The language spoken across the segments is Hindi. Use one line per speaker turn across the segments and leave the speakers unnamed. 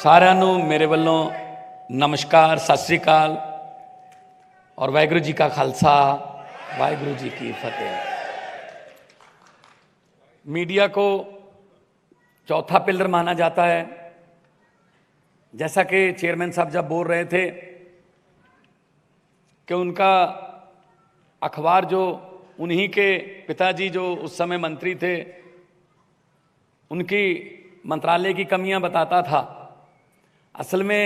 ਸਾਰਿਆਂ ਨੂੰ ਮੇਰੇ ਵੱਲੋਂ नमस्कार, सत श्री अकाल और वाहिगुरू जी का खालसा, वाहिगुरू जी की फतेह। मीडिया को चौथा पिलर माना जाता है। जैसा कि चेयरमैन साहब जब बोल रहे थे कि उनका अखबार जो उन्हीं के पिताजी जो उस समय मंत्री थे उनकी मंत्रालय की कमियां बताता था, असल में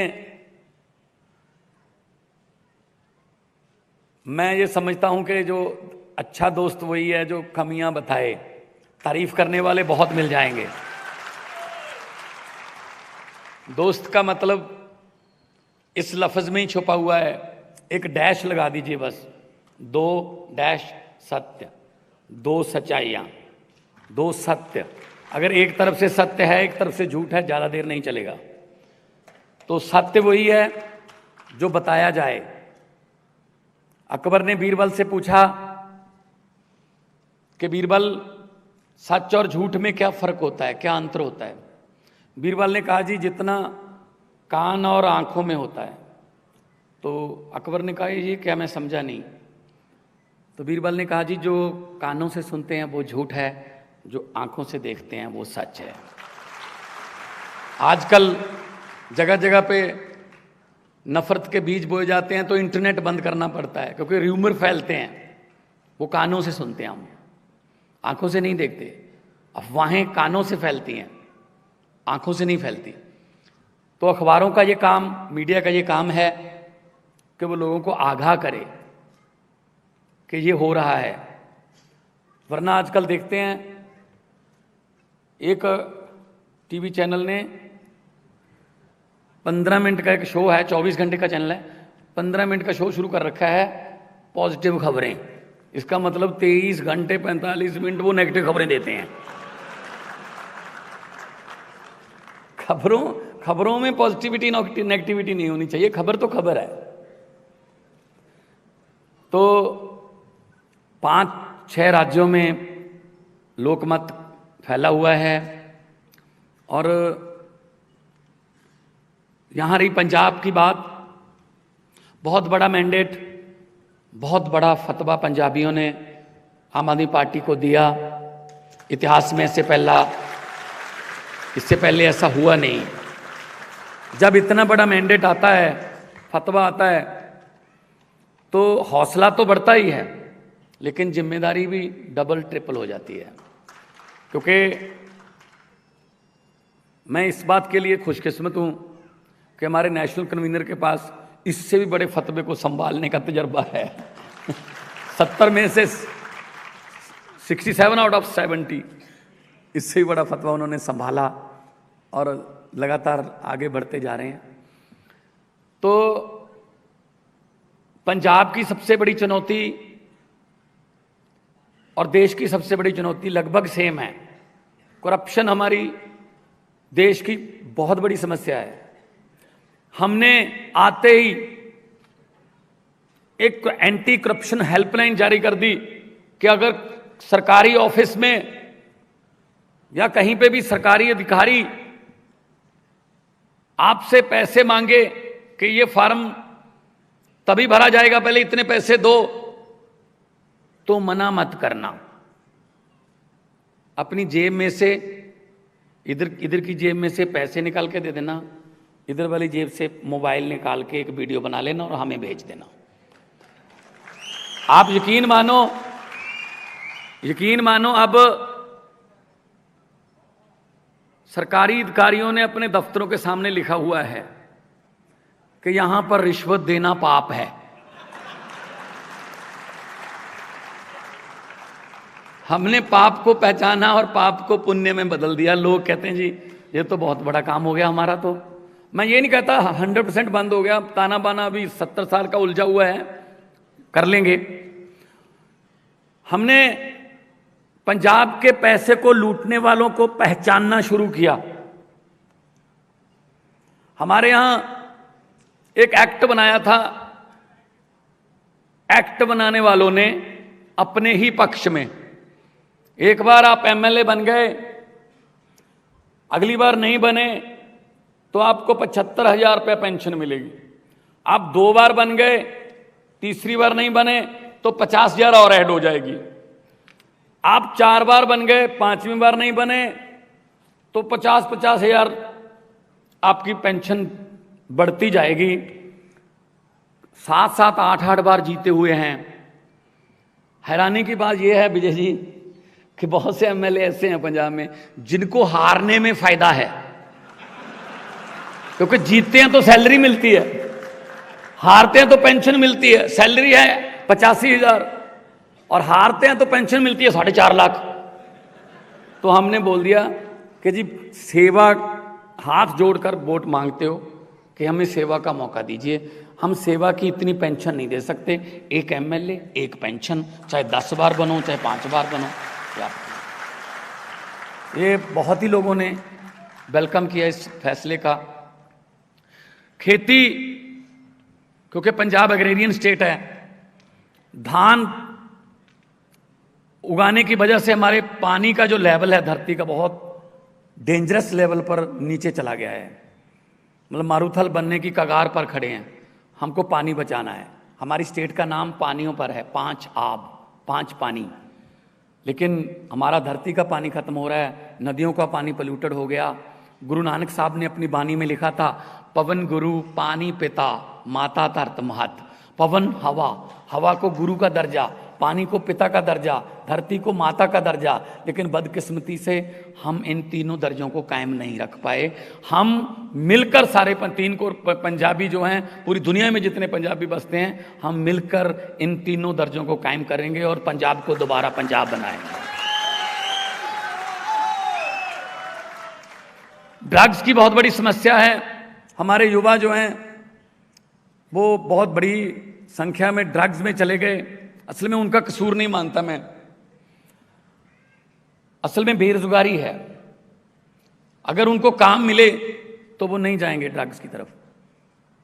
मैं ये समझता हूं कि जो अच्छा दोस्त वही है जो कमियां बताए। तारीफ करने वाले बहुत मिल जाएंगे। दोस्त का मतलब इस लफ्ज में ही छुपा हुआ है। एक डैश लगा दीजिए बस, 2 डैश सत्य, 2 सच्चाइयां, 2 सत्य। अगर एक तरफ से सत्य है एक तरफ से झूठ है, ज़्यादा देर नहीं चलेगा। तो सत्य वही है जो बताया जाए। अकबर ने बीरबल से पूछा कि बीरबल सच और झूठ में क्या फर्क होता है, क्या अंतर होता है। बीरबल ने कहा जी जितना कान और आंखों में होता है। तो अकबर ने कहा ये क्या, मैं समझा नहीं। तो बीरबल ने कहा जी जो कानों से सुनते हैं वो झूठ है, जो आंखों से देखते हैं वो सच है। आजकल जगह जगह पे नफरत के बीज बोए जाते हैं तो इंटरनेट बंद करना पड़ता है, क्योंकि र्यूमर फैलते हैं। वो कानों से सुनते हैं, हम आंखों से नहीं देखते। अफवाहें कानों से फैलती हैं, आंखों से नहीं फैलती। तो अखबारों का ये काम, मीडिया का ये काम है कि वो लोगों को आगाह करे कि ये हो रहा है। वरना आजकल देखते हैं एक टीवी चैनल ने 15 मिनट का एक शो है, 24 घंटे का चैनल है, 15 मिनट का शो शुरू कर रखा है पॉजिटिव खबरें। इसका मतलब 23 घंटे 45 मिनट वो नेगेटिव खबरें देते हैं। खबरों में पॉजिटिविटी नेगेटिविटी नहीं होनी चाहिए, खबर तो खबर है। तो 5-6 राज्यों में लोकमत फैला हुआ है और यहाँ रही पंजाब की बात। बहुत बड़ा मैंडेट, बहुत बड़ा फतवा पंजाबियों ने आम आदमी पार्टी को दिया। इतिहास में इससे पहले ऐसा हुआ नहीं। जब इतना बड़ा मैंडेट आता है, फतवा आता है, तो हौसला तो बढ़ता ही है, लेकिन जिम्मेदारी भी डबल ट्रिपल हो जाती है। क्योंकि मैं इस बात के लिए खुशकिस्मत हूँ कि हमारे नेशनल कन्वीनर के पास इससे भी बड़े फतवे को संभालने का तजर्बा है। 70 में से 67 आउट ऑफ 70 इससे भी बड़ा फतवा उन्होंने संभाला और लगातार आगे बढ़ते जा रहे हैं। तो पंजाब की सबसे बड़ी चुनौती और देश की सबसे बड़ी चुनौती लगभग सेम है। करप्शन हमारी देश की बहुत बड़ी समस्या है। हमने आते ही एक एंटी करप्शन हेल्पलाइन जारी कर दी कि अगर सरकारी ऑफिस में या कहीं पे भी सरकारी अधिकारी आपसे पैसे मांगे कि ये फॉर्म तभी भरा जाएगा, पहले इतने पैसे दो, तो मना मत करना। अपनी जेब में से इधर की जेब में से पैसे निकाल के दे देना, इधर वाली जेब से मोबाइल निकाल के एक वीडियो बना लेना और हमें भेज देना। आप यकीन मानो अब सरकारी अधिकारियों ने अपने दफ्तरों के सामने लिखा हुआ है कि यहां पर रिश्वत देना पाप है। हमने पाप को पहचाना और पाप को पुण्य में बदल दिया। लोग कहते हैं जी ये तो बहुत बड़ा काम हो गया हमारा। तो मैं ये नहीं कहता 100% बंद हो गया, ताना बाना अभी 70 साल का उलझा हुआ है, कर लेंगे। हमने पंजाब के पैसे को लूटने वालों को पहचानना शुरू किया। हमारे यहां एक एक्ट बनाया था। एक्ट बनाने वालों ने अपने ही पक्ष में, एक बार आप एमएलए बन गए, अगली बार नहीं बने तो आपको 75,000 रुपये पेंशन मिलेगी। आप 2 बार बन गए, तीसरी बार नहीं बने तो 50,000 और ऐड हो जाएगी। आप 4 बार बन गए, 5वीं बार नहीं बने तो 50,000 आपकी पेंशन बढ़ती जाएगी। 7-7, 8-8 बार जीते हुए हैं। हैरानी की बात यह है विजय जी कि बहुत से एमएलए ऐसे हैं पंजाब में जिनको हारने में फायदा है, क्योंकि जीतते हैं तो सैलरी मिलती है, हारते हैं तो पेंशन मिलती है। सैलरी है 85,000 और हारते हैं तो पेंशन मिलती है 4.5 लाख। तो हमने बोल दिया कि जी सेवा, हाथ जोड़कर वोट मांगते हो कि हमें सेवा का मौका दीजिए। हम सेवा की इतनी पेंशन नहीं दे सकते, एक एमएलए एक पेंशन, चाहे 10 बार बनो चाहे 5 बार बनो। ये बहुत ही लोगों ने वेलकम किया इस फैसले का। खेती, क्योंकि पंजाब एग्रेरियन स्टेट है, धान उगाने की वजह से हमारे पानी का जो लेवल है धरती का बहुत डेंजरस लेवल पर नीचे चला गया है। मतलब मारूथल बनने की कगार पर खड़े हैं। हमको पानी बचाना है। हमारी स्टेट का नाम पानियों पर है, 5 आब, 5 पानी। लेकिन हमारा धरती का पानी खत्म हो रहा है, नदियों का पानी पोल्यूटेड हो गया। गुरु नानक साहब ने अपनी बानी में लिखा था, पवन गुरु पानी पिता माता धरत महत। पवन हवा, हवा को गुरु का दर्जा, पानी को पिता का दर्जा, धरती को माता का दर्जा। लेकिन बदकिस्मती से हम इन तीनों दर्जों को कायम नहीं रख पाए। हम मिलकर सारे 3 को पंजाबी जो हैं, पूरी दुनिया में जितने पंजाबी बसते हैं, हम मिलकर इन तीनों दर्जों को कायम करेंगे और पंजाब को दोबारा पंजाब बनाएंगे। ड्रग्स की बहुत बड़ी समस्या है। हमारे युवा जो हैं वो बहुत बड़ी संख्या में ड्रग्स में चले गए। असल में उनका कसूर नहीं मानता मैं, असल में बेरोजगारी है। अगर उनको काम मिले तो वो नहीं जाएंगे ड्रग्स की तरफ।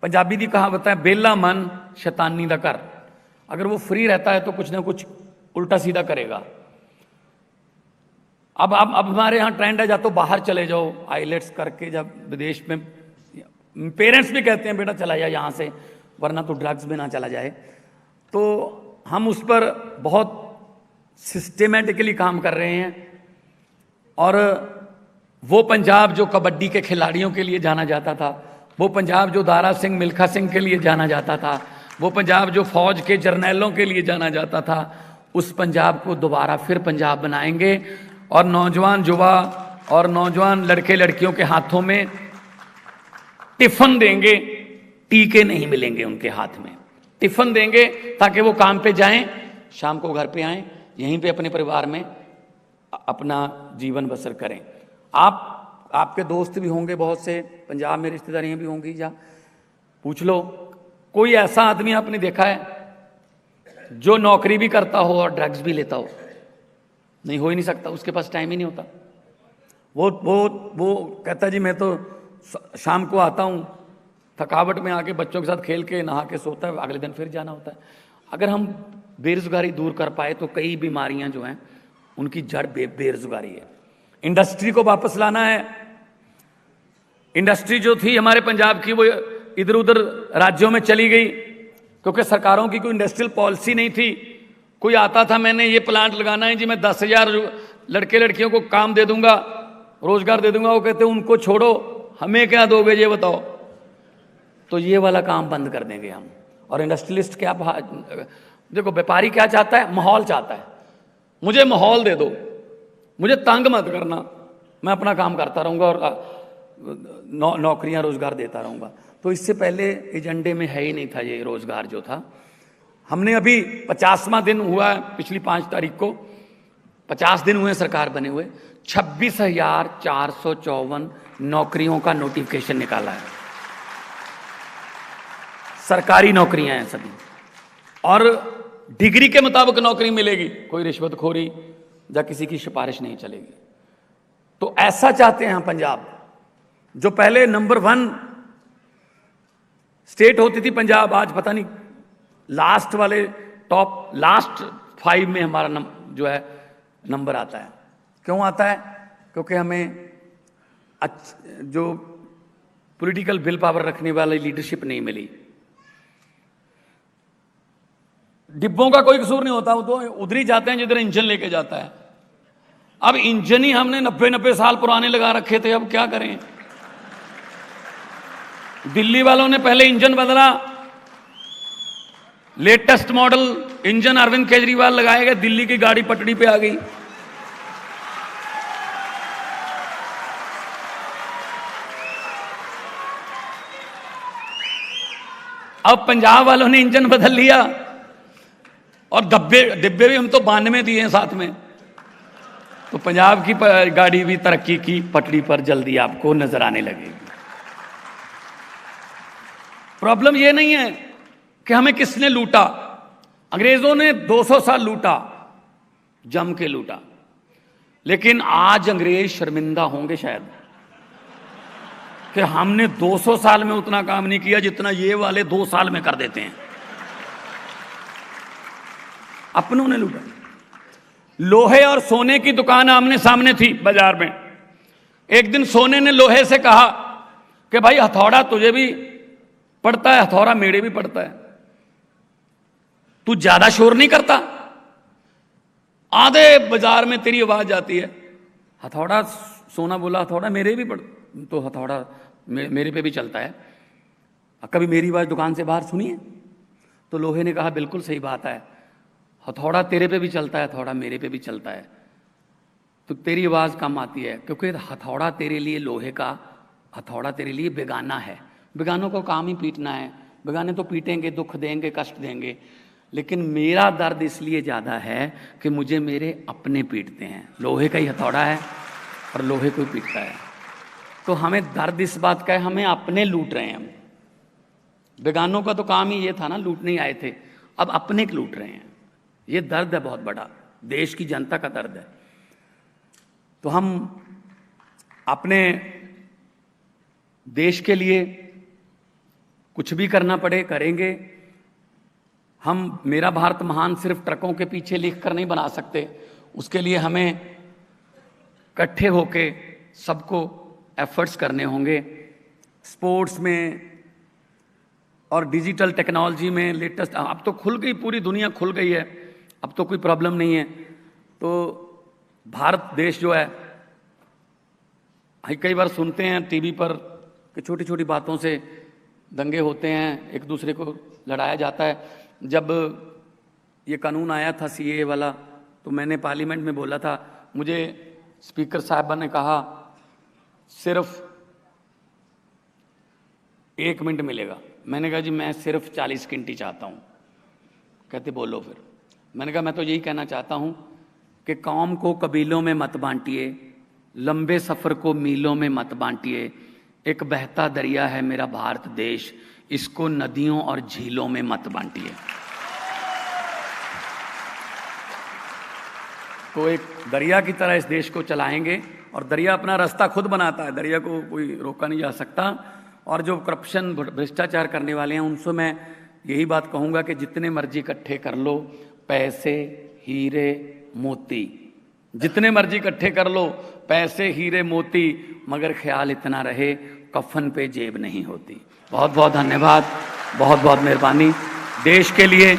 पंजाबी दी कहावत है, बेला मन शैतानी दा घर। अगर वो फ्री रहता है तो कुछ ना कुछ उल्टा सीधा करेगा। अब हमारे यहाँ ट्रेंड है, या तो बाहर चले जाओ आईलेट्स करके, जब विदेश में पेरेंट्स भी कहते हैं बेटा चला जाए यहाँ से, वरना तो ड्रग्स में ना चला जाए। तो हम उस पर बहुत सिस्टेमेटिकली काम कर रहे हैं। और वो पंजाब जो कबड्डी के खिलाड़ियों के लिए जाना जाता था, वो पंजाब जो दारा सिंह मिल्खा सिंह के लिए जाना जाता था, वो पंजाब जो फौज के जर्नैलों के लिए जाना जाता था, उस पंजाब को दोबारा फिर पंजाब बनाएंगे। और नौजवान युवा और नौजवान लड़के लड़कियों के हाथों में टिफिन देंगे, टीके नहीं मिलेंगे उनके हाथ में। टिफिन देंगे ताकि वो काम पे जाएं, शाम को घर पे आएं, यहीं पे अपने परिवार में अपना जीवन बसर करें। आपके दोस्त भी होंगे बहुत से, पंजाब में रिश्तेदारियां भी होंगी, या पूछ लो कोई ऐसा आदमी आपने देखा है जो नौकरी भी करता हो और ड्रग्स भी लेता हो? नहीं, हो ही नहीं सकता, उसके पास टाइम ही नहीं होता। वो कहता जी मैं तो शाम को आता हूँ, थकावट में आके बच्चों के साथ खेल के नहा के सोता है, अगले दिन फिर जाना होता है। अगर हम बेरोजगारी दूर कर पाए तो कई बीमारियां जो हैं उनकी जड़ बेरोजगारी है। इंडस्ट्री को वापस लाना है। इंडस्ट्री जो थी हमारे पंजाब की वो इधर उधर राज्यों में चली गई, क्योंकि सरकारों की कोई इंडस्ट्रियल पॉलिसी नहीं थी। कोई आता था, मैंने ये प्लांट लगाना है जी, मैं 10,000 लड़के लड़कियों को काम दे दूंगा, रोजगार दे दूंगा। वो कहते उनको छोड़ो, हमें क्या दोगे ये बताओ। तो ये वाला काम बंद कर देंगे हम। और इंडस्ट्रियलिस्ट क्या, देखो व्यापारी क्या चाहता है, माहौल चाहता है। मुझे माहौल दे दो, मुझे तंग मत करना, मैं अपना काम करता रहूँगा और नौकरियाँ रोजगार देता रहूँगा। तो इससे पहले एजेंडे में है ही नहीं था ये रोजगार जो था। हमने अभी 50वां दिन हुआ है, पिछली 5 तारीख को 50 दिन हुए सरकार बने हुए, 26,454 नौकरियों का नोटिफिकेशन निकाला है। सरकारी नौकरियां हैं सभी, और डिग्री के मुताबिक नौकरी मिलेगी, कोई रिश्वतखोरी या किसी की सिफारिश नहीं चलेगी। तो ऐसा चाहते हैं पंजाब, जो पहले नंबर 1 स्टेट होती थी पंजाब, आज पता नहीं लास्ट 5 में हमारा जो है नंबर आता है। क्यों आता है? क्योंकि हमें जो पॉलिटिकल विल पावर रखने वाली लीडरशिप नहीं मिली। डिब्बों का कोई कसूर नहीं होता, वो तो उधर ही जाते हैं जिधर इंजन लेके जाता है। अब इंजन ही हमने 90-90 साल पुराने लगा रखे थे, अब क्या करें। दिल्ली वालों ने पहले इंजन बदला, latest model engine Arvind Kejriwal लगाए गए, दिल्ली की गाड़ी पटड़ी पे आ गई। अब पंजाब वालों ने इंजन बदल लिया और डिब्बे भी हम तो 92 दिए हैं साथ में। तो पंजाब की गाड़ी भी तरक्की की पटड़ी पर जल्दी आपको नजर आने लगेगी। प्रॉब्लम यह नहीं है कि हमें किसने लूटा। अंग्रेजों ने 200 साल लूटा, जम के लूटा, लेकिन आज अंग्रेज शर्मिंदा होंगे शायद कि हमने 200 साल में उतना काम नहीं किया जितना ये वाले 2 साल में कर देते हैं। अपनों ने लूटा। लोहे और सोने की दुकान आमने सामने थी बाजार में। एक दिन सोने ने लोहे से कहा कि भाई हथौड़ा तुझे भी पड़ता है, हथौड़ा मेरे भी पड़ता है, तू ज्यादा शोर नहीं करता, आधे बाजार में तेरी आवाज आती है। हथौड़ा, सोना बोला हथौड़ा मेरे भी पड़, तो हथौड़ा मेरे पे भी चलता है, कभी मेरी आवाज दुकान से बाहर सुनिए। तो लोहे ने कहा बिल्कुल सही बात है, हथौड़ा तेरे पे भी चलता है, हथौड़ा मेरे पे भी चलता है, तो तेरी आवाज कम आती है क्योंकि हथौड़ा तेरे लिए, लोहे का हथौड़ा तेरे लिए बेगाना है। बेगानों को काम ही पीटना है, बेगाने तो पीटेंगे, दुख देंगे, कष्ट देंगे, लेकिन मेरा दर्द इसलिए ज़्यादा है कि मुझे मेरे अपने पीटते हैं। लोहे का ही हथौड़ा है और लोहे को ही पीटता है। तो हमें दर्द इस बात का है, हमें अपने लूट रहे हैं हम। बेगानों का तो काम ही ये था ना, लूटने ही आए थे, अब अपने के लूट रहे हैं। ये दर्द है बहुत बड़ा, देश की जनता का दर्द है। तो हम अपने देश के लिए कुछ भी करना पड़े करेंगे। हम मेरा भारत महान सिर्फ ट्रकों के पीछे लिख कर नहीं बना सकते, उसके लिए हमें इकट्ठे होके सबको एफर्ट्स करने होंगे। स्पोर्ट्स में और डिजिटल टेक्नोलॉजी में लेटेस्ट, अब तो खुल गई, पूरी दुनिया खुल गई है, अब तो कोई प्रॉब्लम नहीं है। तो भारत देश जो है, कई बार सुनते हैं टीवी पर कि छोटी छोटी बातों से दंगे होते हैं, एक दूसरे को लड़ाया जाता है। जब ये कानून आया था सीएए वाला, तो मैंने पार्लियामेंट में बोला था, मुझे स्पीकर साहबा ने कहा सिर्फ 1 मिनट मिलेगा। मैंने कहा जी मैं सिर्फ 40 सेकंड चाहता हूँ। कहते बोलो फिर। मैंने कहा मैं तो यही कहना चाहता हूँ कि कौम को कबीलों में मत बांटिए, लंबे सफ़र को मीलों में मत बांटिए। एक बहता दरिया है मेरा भारत देश, इसको नदियों और झीलों में मत बांटिए। तो एक दरिया की तरह इस देश को चलाएंगे, और दरिया अपना रास्ता खुद बनाता है, दरिया को कोई रोका नहीं जा सकता। और जो करप्शन भ्रष्टाचार करने वाले हैं उनसे मैं यही बात कहूँगा कि जितने मर्जी इकट्ठे कर लो, पैसे हीरे मोती, जितने मर्जी इकट्ठे कर लो, पैसे हीरे मोती, मगर ख्याल इतना रहे कफन पे जेब नहीं होती। बहुत बहुत धन्यवाद, बहुत बहुत मेहरबानी। देश के लिए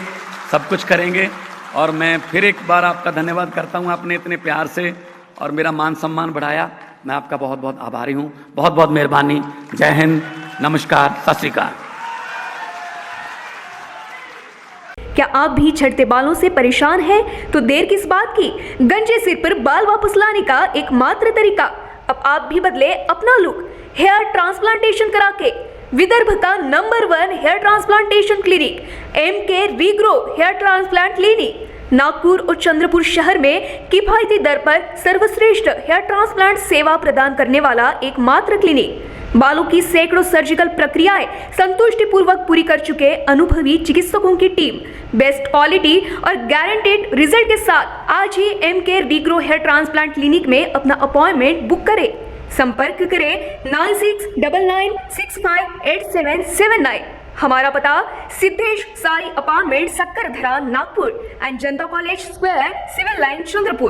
सब कुछ करेंगे, और मैं फिर एक बार आपका धन्यवाद करता हूँ, आपने इतने प्यार से और मेरा मान सम्मान बढ़ाया, मैं आपका बहुत बहुत आभारी हूँ। बहुत बहुत मेहरबानी। जय हिंद, नमस्कार, सत श्री अकाल।
क्या आप भी झड़ते बालों से परेशान हैं? तो देर किस बात की, गंजे सिर पर बाल वापस लाने का एकमात्र तरीका, अब आप भी बदले अपना लुक हेयर ट्रांसप्लांटेशन करा के। विदर्भ का number 1 hair transplantation clinic MK regrow hair transplant clinic Nagpur और चंद्रपुर शहर में किफायती दर पर सर्वश्रेष्ठ हेयर ट्रांसप्लांट सेवा प्रदान करने वाला एकमात्र क्लिनिक। बालों की सैकड़ों सर्जिकल प्रक्रियाएं संतुष्टिपूर्वक पूरी कर चुके अनुभवी चिकित्सकों की टीम, बेस्ट क्वालिटी और गारंटेड रिजल्ट के साथ आज ही MK regrow hair transplant clinic में अपना अपॉइंटमेंट बुक करें। संपर्क करें 9699658779। हमारा पता Siddhesh Sai apartment, Sakkardara, Nagpur and Janata college square, civil line, Chandrapur.